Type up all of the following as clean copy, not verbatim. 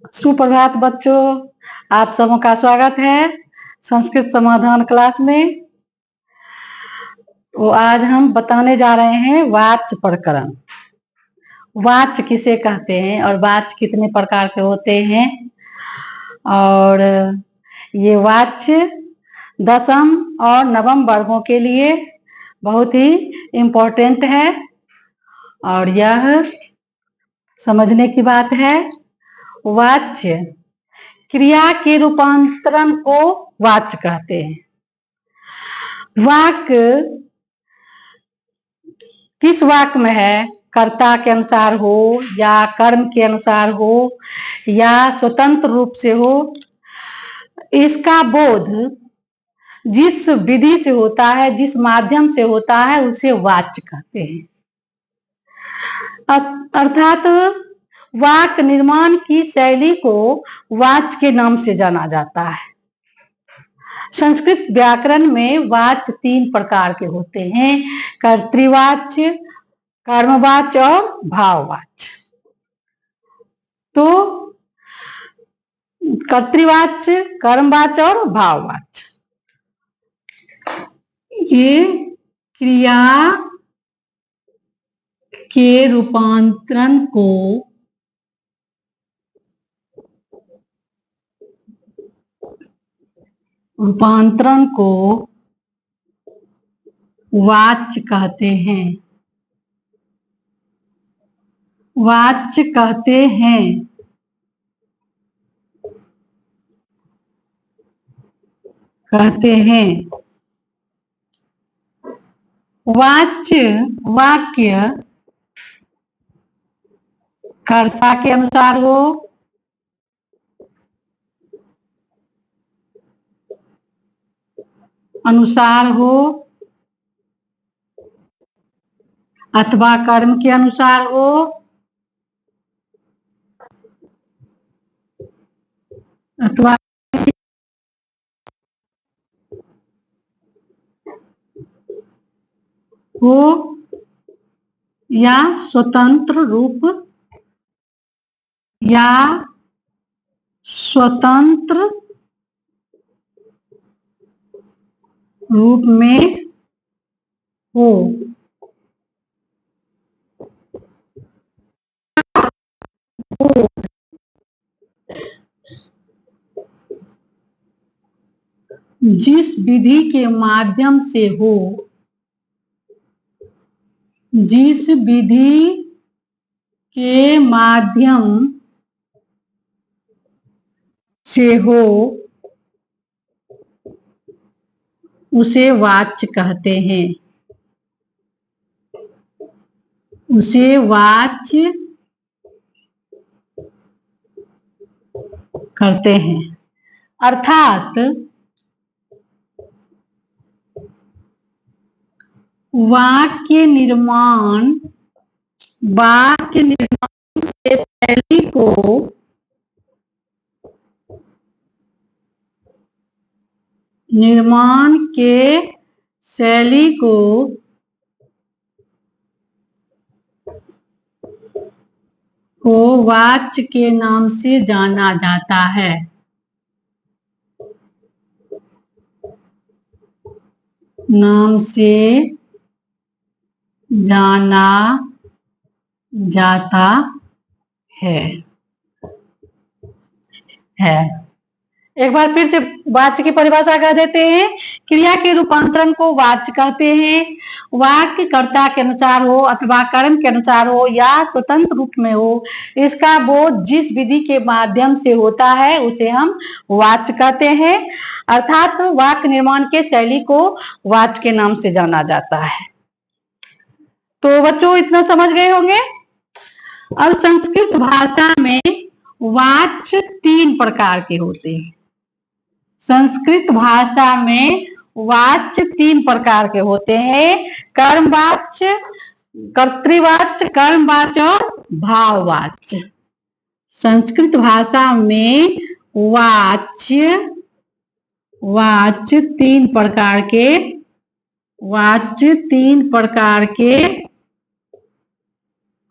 सुप्रभात बच्चों, आप सबों का स्वागत है संस्कृत समाधान क्लास में। तो आज हम बताने जा रहे हैं वाच्य प्रकरण। वाच्य किसे कहते हैं और वाच्य कितने प्रकार के होते हैं, और ये वाच्य दशम और नवम वर्गों के लिए बहुत ही इम्पोर्टेंट है और यह समझने की बात है। वाच्य क्रिया के रूपांतरण को वाच्य कहते हैं। वाक्य किस वाक्य में है, कर्ता के अनुसार हो या कर्म के अनुसार हो या स्वतंत्र रूप से हो, इसका बोध जिस विधि से होता है, जिस माध्यम से होता है, उसे वाच्य कहते हैं। अर्थात वाक्य निर्माण की शैली को वाच्य के नाम से जाना जाता है। संस्कृत व्याकरण में वाच्य 3 प्रकार के होते हैं: कर्तृवाच्य, कर्मवाच्य और भाववाच्य। तो कर्तृवाच्य, कर्मवाच्य और भाववाच्य, ये क्रिया के रूपांतरण को वाच्य कहते हैं। वाच्य कहते हैं। वाच्य वाक्य कर्ता के अनुसार हो, अथवा कर्म के अनुसार हो, अथवा हो या स्वतंत्र रूप में हो। जिस विधि के माध्यम से हो, जिस विधि के माध्यम से हो, उसे वाच्य कहते हैं। उसे वाच्य करते हैं। अर्थात वाक्य निर्माण के शैली को वाच्य के नाम से जाना जाता है। नाम से जाना जाता है। एक बार फिर से वाच्य की परिभाषा कर देते हैं। क्रिया के रूपांतरण को वाच्य कहते हैं। वाक्य कर्ता के अनुसार हो अथवा कर्म के अनुसार हो या स्वतंत्र रूप में हो, इसका बोध जिस विधि के माध्यम से होता है, उसे हम वाच्य कहते हैं। अर्थात वाक्य निर्माण के शैली को वाच्य के नाम से जाना जाता है। तो बच्चों, इतना समझ गए होंगे। अब संस्कृत भाषा में वाच्य 3 प्रकार के होते हैं। संस्कृत भाषा में वाच्य 3 प्रकार के होते हैं: कर्मवाच्य, कर्तृवाच्य, कर्मवाच्य और भाववाच्य। संस्कृत भाषा में वाच्य 3 प्रकार के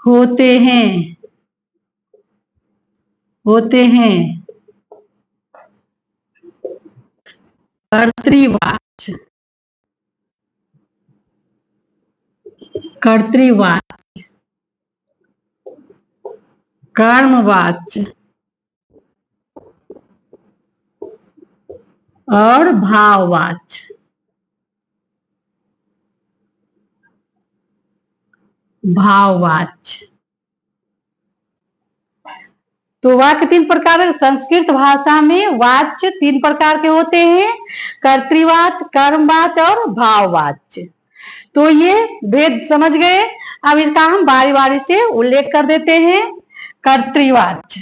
होते हैं। होते हैं। कर्तृवाच्य, कर्तृवाच्य, कर्मवाच्य और भाववाच्य। भाववाच्य। तो वाक्य तीन प्रकार, संस्कृत भाषा में वाच्य तीन प्रकार के होते हैं, कर्तृवाच्य, कर्मवाच्य और भाववाच्य। तो ये भेद समझ गए। अब इसका हम बारी बारी से उल्लेख कर देते हैं। कर्तृवाच्य,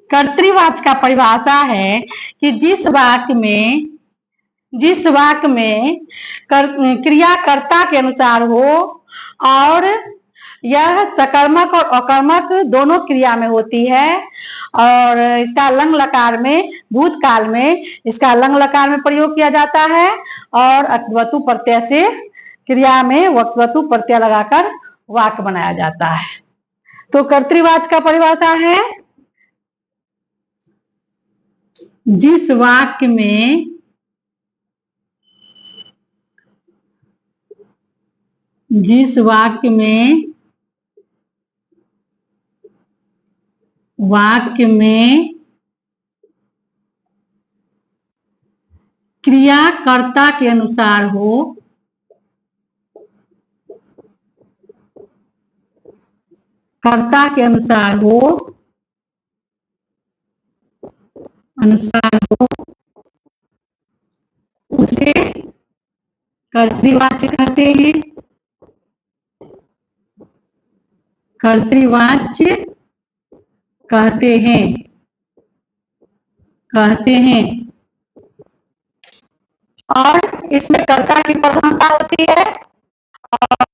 कर्तृवाच्य का परिभाषा है कि जिस वाक्य में क्रिया कर्ता के अनुसार हो और यह सकर्मक और अकर्मक दोनों क्रिया में होती है, और इसका लंग लकार में, भूतकाल में इसका लंग लकार में प्रयोग किया जाता है, और अत्वतु प्रत्यय से क्रिया में वक्तवतु प्रत्यय लगाकर वाक्य बनाया जाता है। तो कर्तृवाच्य का परिभाषा है जिस वाक्य में क्रिया कर्ता के अनुसार हो, कर्ता के अनुसार हो उसे कर्तृवाच्य कहते हैं। कर्तृवाच्य कहते हैं। और इसमें कर्ता की प्रधानता होती है, और